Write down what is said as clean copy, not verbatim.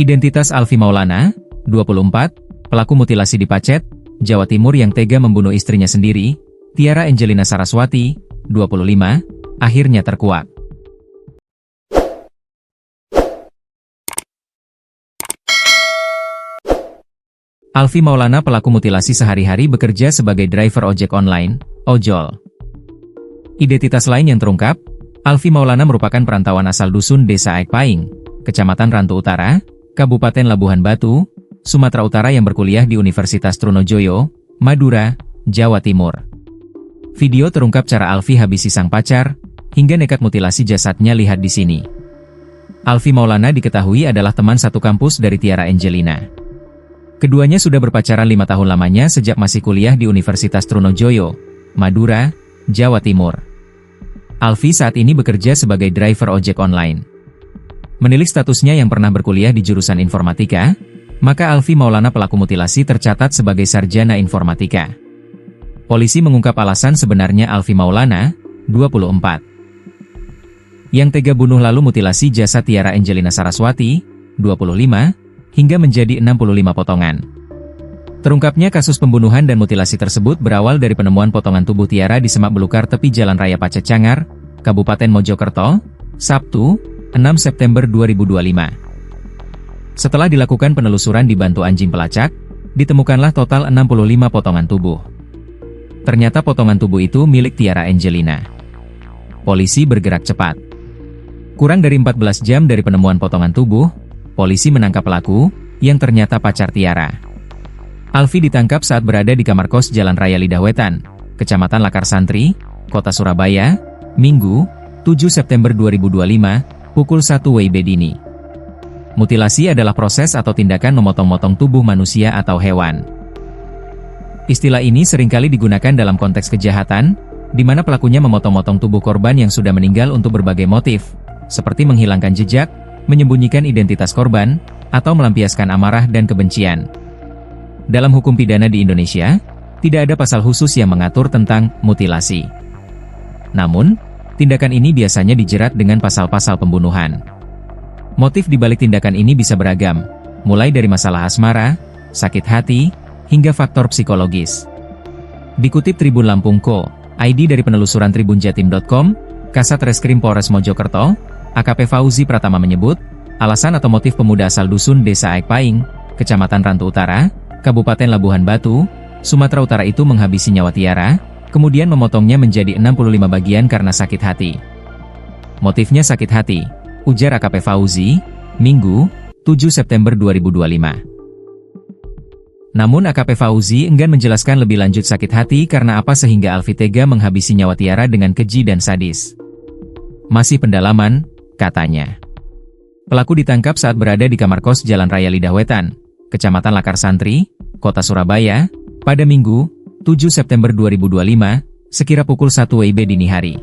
Identitas Alfi Maulana, 24, pelaku mutilasi di Pacet, Jawa Timur yang tega membunuh istrinya sendiri, Tiara Angelina Saraswati, 25, akhirnya terkuak. Alfi Maulana, pelaku mutilasi, sehari-hari bekerja sebagai driver ojek online, ojol. Identitas lain yang terungkap, Alfi Maulana merupakan perantauan asal dusun Desa Aikpaing, Kecamatan Rantu Utara, Kabupaten Labuhan Batu, Sumatera Utara yang berkuliah di Universitas Trunojoyo, Madura, Jawa Timur. Video terungkap cara Alfi habisi sang pacar, hingga nekat mutilasi jasadnya lihat di sini. Alfi Maulana diketahui adalah teman satu kampus dari Tiara Angelina. Keduanya sudah berpacaran 5 tahun lamanya sejak masih kuliah di Universitas Trunojoyo, Madura, Jawa Timur. Alfi saat ini bekerja sebagai driver ojek online. Menilik statusnya yang pernah berkuliah di jurusan informatika, maka Alfi Maulana, pelaku mutilasi, tercatat sebagai sarjana informatika. Polisi mengungkap alasan sebenarnya Alfi Maulana, 24, yang tega bunuh lalu mutilasi jasad Tiara Angelina Saraswati, 25, hingga menjadi 65 potongan. Terungkapnya kasus pembunuhan dan mutilasi tersebut berawal dari penemuan potongan tubuh Tiara di semak belukar tepi Jalan Raya Pacet Cangar, Kabupaten Mojokerto, Sabtu, 6 September 2025. Setelah dilakukan penelusuran dibantu anjing pelacak, ditemukanlah total 65 potongan tubuh. Ternyata potongan tubuh itu milik Tiara Angelina. Polisi bergerak cepat. Kurang dari 14 jam dari penemuan potongan tubuh, polisi menangkap pelaku, yang ternyata pacar Tiara. Alfi ditangkap saat berada di kamar kos Jalan Raya Lidah Wetan, Kecamatan Lakar Santri, Kota Surabaya, Minggu, 7 September 2025, pukul 1 WIB dini. Mutilasi adalah proses atau tindakan memotong-motong tubuh manusia atau hewan. Istilah ini seringkali digunakan dalam konteks kejahatan, di mana pelakunya memotong-motong tubuh korban yang sudah meninggal untuk berbagai motif, seperti menghilangkan jejak, menyembunyikan identitas korban, atau melampiaskan amarah dan kebencian. Dalam hukum pidana di Indonesia, tidak ada pasal khusus yang mengatur tentang mutilasi. Namun, tindakan ini biasanya dijerat dengan pasal-pasal pembunuhan. Motif di balik tindakan ini bisa beragam, mulai dari masalah asmara, sakit hati, hingga faktor psikologis. Dikutip Tribun Lampung Co. ID dari penelusuran tribunjatim.com, Kasat Reskrim Polres Mojokerto, AKP Fauzi Pratama menyebut, alasan atau motif pemuda asal dusun Desa Aikpaing, Kecamatan Rantu Utara, Kabupaten Labuhan Batu, Sumatera Utara itu menghabisi nyawa Tiara, kemudian memotongnya menjadi 65 bagian karena sakit hati. Motifnya sakit hati, ujar AKP Fauzi, Minggu, 7 September 2025. Namun AKP Fauzi enggan menjelaskan lebih lanjut sakit hati karena apa sehingga Alfi tega menghabisi nyawa Tiara dengan keji dan sadis. Masih pendalaman, katanya. Pelaku ditangkap saat berada di kamar kos Jalan Raya Lidah Wetan, Kecamatan Lakar Santri, Kota Surabaya, pada Minggu, 7 September 2025, sekira pukul 1 WIB dini hari.